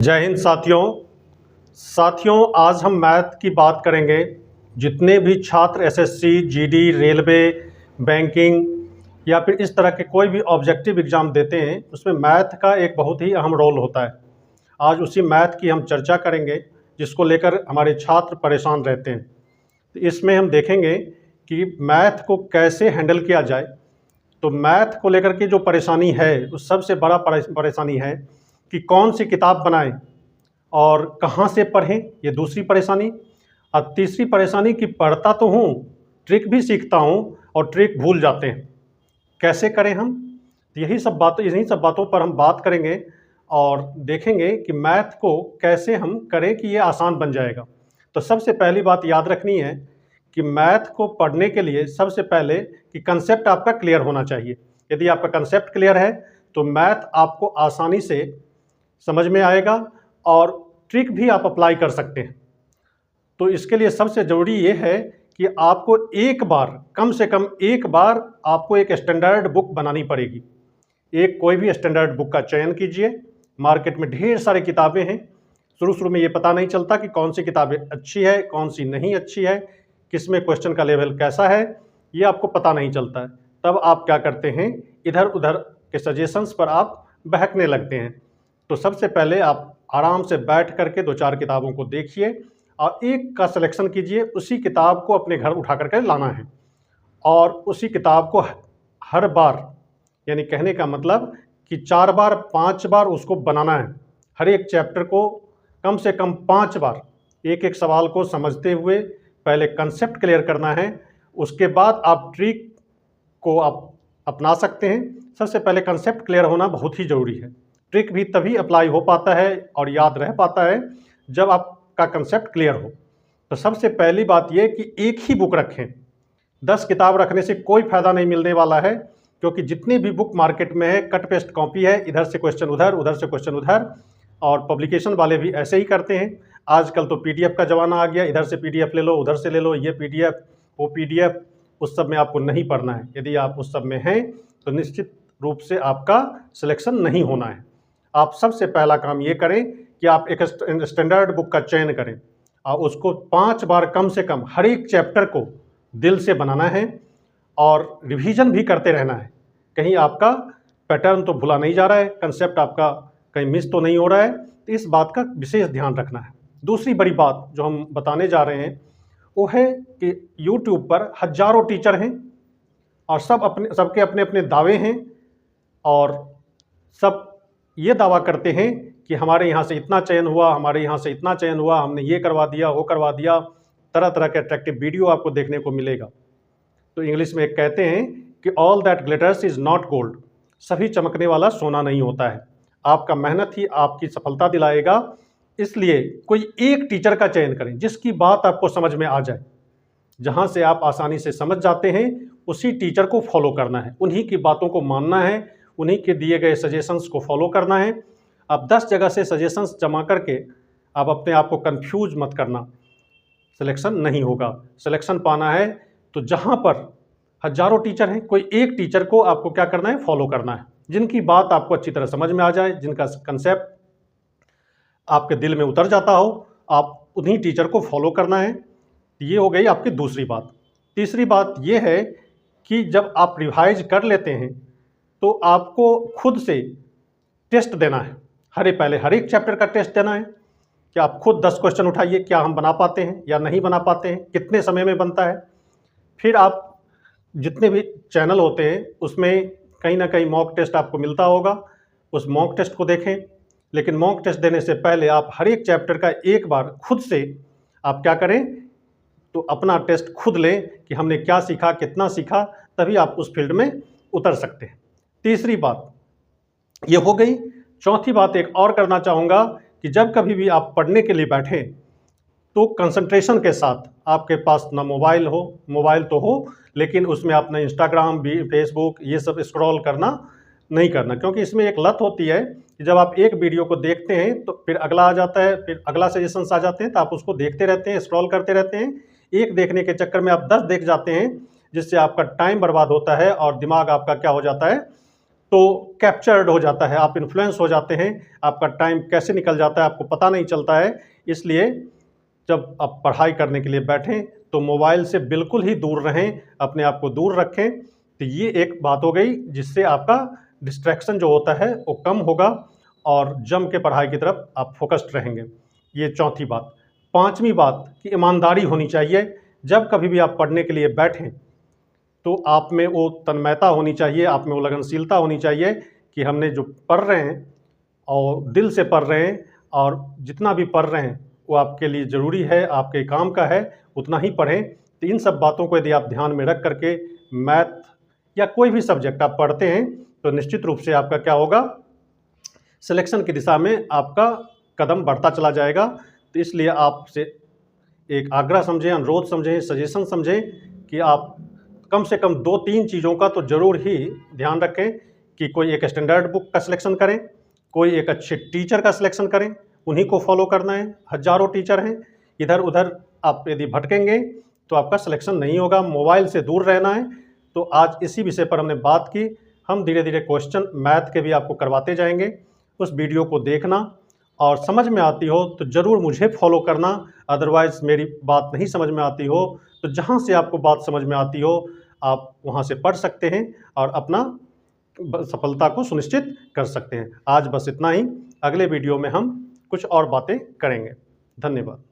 जय हिंद साथियों आज हम मैथ की बात करेंगे। जितने भी छात्र एसएससी, जीडी, रेलवे, बैंकिंग या फिर इस तरह के कोई भी ऑब्जेक्टिव एग्ज़ाम देते हैं उसमें मैथ का एक बहुत ही अहम रोल होता है। आज उसी मैथ की हम चर्चा करेंगे जिसको लेकर हमारे छात्र परेशान रहते हैं। तो इसमें हम देखेंगे कि मैथ को कैसे हैंडल किया जाए। तो मैथ को लेकर के जो परेशानी है उस सबसे बड़ा परेशानी है कि कौन सी किताब बनाएं और कहाँ से पढ़ें, ये दूसरी परेशानी। और तीसरी परेशानी कि पढ़ता तो हूँ, ट्रिक भी सीखता हूँ और ट्रिक भूल जाते हैं, कैसे करें हम। यही सब बातों पर हम बात करेंगे और देखेंगे कि मैथ को कैसे हम करें कि ये आसान बन जाएगा। तो सबसे पहली बात याद रखनी है कि मैथ को पढ़ने के लिए सबसे पहले कि कंसेप्ट आपका क्लियर होना चाहिए। यदि आपका कंसेप्ट क्लियर है तो मैथ आपको आसानी से समझ में आएगा और ट्रिक भी आप अप्लाई कर सकते हैं। तो इसके लिए सबसे ज़रूरी ये है कि आपको एक बार, कम से कम एक बार आपको एक स्टैंडर्ड बुक बनानी पड़ेगी। एक कोई भी स्टैंडर्ड बुक का चयन कीजिए। मार्केट में ढेर सारी किताबें हैं। शुरू में ये पता नहीं चलता कि कौन सी किताबें अच्छी है, कौन सी नहीं अच्छी है, किस में क्वेश्चन का लेवल कैसा है, ये आपको पता नहीं चलता है। तब आप क्या करते हैं, इधर उधर के सजेशंस पर आप बहकने लगते हैं। तो सबसे पहले आप आराम से बैठ करके दो चार किताबों को देखिए और एक का सिलेक्शन कीजिए। उसी किताब को अपने घर उठा करके लाना है और उसी किताब को हर बार, यानी कहने का मतलब कि 4 बार 5 बार उसको बनाना है। हर एक चैप्टर को कम से कम 5 बार एक एक सवाल को समझते हुए पहले कंसेप्ट क्लियर करना है। उसके बाद आप ट्रिक को आप अपना सकते हैं। सबसे पहले कंसेप्ट क्लियर होना बहुत ही ज़रूरी है। ट्रिक भी तभी अप्लाई हो पाता है और याद रह पाता है जब आपका कंसेप्ट क्लियर हो। तो सबसे पहली बात यह कि एक ही बुक रखें। 10 किताब रखने से कोई फ़ायदा नहीं मिलने वाला है, क्योंकि जितनी भी बुक मार्केट में है कट पेस्ट कॉपी है, इधर से क्वेश्चन उधर, उधर से क्वेश्चन उधर। और पब्लिकेशन वाले भी ऐसे ही करते हैं। आजकल तो पीडीएफ का ज़माना आ गया, इधर से पीडीएफ ले लो, उधर से ले लो, ये पीडीएफ वो पीडीएफ। उस सब में आपको नहीं पढ़ना है। यदि आप उस सब में हैं तो निश्चित रूप से आपका सिलेक्शन नहीं होना है। आप सबसे पहला काम ये करें कि आप एक स्टैंडर्ड बुक का चयन करें और उसको 5 बार कम से कम हर एक चैप्टर को दिल से बनाना है और रिवीजन भी करते रहना है। कहीं आपका पैटर्न तो भुला नहीं जा रहा है, कंसेप्ट आपका कहीं मिस तो नहीं हो रहा है। तो इस बात का विशेष ध्यान रखना है। दूसरी बड़ी बात जो हम बताने जा रहे हैं वो है कि यूट्यूब पर हज़ारों टीचर हैं और सबके अपने अपने दावे हैं और सब ये दावा करते हैं कि हमारे यहाँ से इतना चयन हुआ, हमारे यहाँ से इतना चयन हुआ, हमने ये करवा दिया, वो करवा दिया। तरह तरह के अट्रैक्टिव वीडियो आपको देखने को मिलेगा। तो इंग्लिश में एक कहते हैं कि all that glitters is not gold. सभी चमकने वाला सोना नहीं होता है। आपका मेहनत ही आपकी सफलता दिलाएगा। इसलिए कोई एक टीचर का चयन करें जिसकी बात आपको समझ में आ जाए, जहाँ से आप आसानी से समझ जाते हैं। उसी टीचर को फॉलो करना है, उन्हीं की बातों को मानना है, उन्हीं के दिए गए सजेशंस को फॉलो करना है। आप 10 जगह से सजेशंस जमा करके आप अपने आप को कंफ्यूज मत करना, सिलेक्शन नहीं होगा। सिलेक्शन पाना है तो जहाँ पर हज़ारों टीचर हैं, कोई एक टीचर को आपको क्या करना है, फॉलो करना है, जिनकी बात आपको अच्छी तरह समझ में आ जाए, जिनका कंसेप्ट आपके दिल में उतर जाता हो, आप उन्हीं टीचर को फॉलो करना है। ये हो गई आपकी दूसरी बात। तीसरी बात ये है कि जब आप रिवाइज कर लेते हैं तो आपको खुद से टेस्ट देना है। पहले हर एक चैप्टर का टेस्ट देना है कि आप खुद 10 क्वेश्चन उठाइए, क्या हम बना पाते हैं या नहीं बना पाते हैं, कितने समय में बनता है। फिर आप जितने भी चैनल होते हैं उसमें कहीं ना कहीं मॉक टेस्ट आपको मिलता होगा, उस मॉक टेस्ट को देखें। लेकिन मॉक टेस्ट देने से पहले आप हर एक चैप्टर का एक बार खुद से आप क्या करें, तो अपना टेस्ट खुद लें कि हमने क्या सीखा, कितना सीखा, तभी आप उस फील्ड में उतर सकते हैं। तीसरी बात ये हो गई। चौथी बात एक और करना चाहूँगा कि जब कभी भी आप पढ़ने के लिए बैठें तो कंसंट्रेशन के साथ, आपके पास ना मोबाइल हो, मोबाइल तो हो लेकिन उसमें आप ना इंस्टाग्राम भी, फेसबुक ये सब स्क्रॉल करना नहीं करना, क्योंकि इसमें एक लत होती है कि जब आप एक वीडियो को देखते हैं तो फिर अगला आ जाता है, फिर अगला सजेशंस आ जाते हैं, तो आप उसको देखते रहते हैं, स्क्रॉल करते रहते हैं। एक देखने के चक्कर में आप 10 देख जाते हैं, जिससे आपका टाइम बर्बाद होता है और दिमाग आपका क्या हो जाता है, तो कैप्चर्ड हो जाता है, आप इन्फ्लुएंस हो जाते हैं, आपका टाइम कैसे निकल जाता है आपको पता नहीं चलता है। इसलिए जब आप पढ़ाई करने के लिए बैठें तो मोबाइल से बिल्कुल ही दूर रहें, अपने आप को दूर रखें। तो ये एक बात हो गई जिससे आपका डिस्ट्रैक्शन जो होता है वो कम होगा और जम के पढ़ाई की तरफ आप फोकस्ड रहेंगे। ये चौथी बात। पांचवी बात कि ईमानदारी होनी चाहिए। जब कभी भी आप पढ़ने के लिए बैठें तो आप में वो तन्मयता होनी चाहिए, आप में वो लगनशीलता होनी चाहिए कि हमने जो पढ़ रहे हैं और दिल से पढ़ रहे हैं और जितना भी पढ़ रहे हैं वो आपके लिए ज़रूरी है, आपके काम का है, उतना ही पढ़ें। तो इन सब बातों को यदि आप ध्यान में रख करके मैथ या कोई भी सब्जेक्ट आप पढ़ते हैं तो निश्चित रूप से आपका क्या होगा, सिलेक्शन की दिशा में आपका कदम बढ़ता चला जाएगा। तो इसलिए आपसे एक आग्रह समझें, अनुरोध समझें, सजेशन समझें कि आप कम से कम 2-3 चीज़ों का तो ज़रूर ही ध्यान रखें कि कोई एक स्टैंडर्ड बुक का सिलेक्शन करें, कोई एक अच्छे टीचर का सिलेक्शन करें, उन्हीं को फॉलो करना है। हज़ारों टीचर हैं, इधर उधर आप यदि भटकेंगे तो आपका सिलेक्शन नहीं होगा। मोबाइल से दूर रहना है। तो आज इसी विषय पर हमने बात की। हम धीरे धीरे क्वेश्चन मैथ के भी आपको करवाते जाएंगे। उस वीडियो को देखना और समझ में आती हो तो ज़रूर मुझे फॉलो करना, अदरवाइज़ मेरी बात नहीं समझ में आती हो तो जहाँ से आपको बात समझ में आती हो आप वहाँ से पढ़ सकते हैं और अपना सफलता को सुनिश्चित कर सकते हैं। आज बस इतना ही। अगले वीडियो में हम कुछ और बातें करेंगे। धन्यवाद।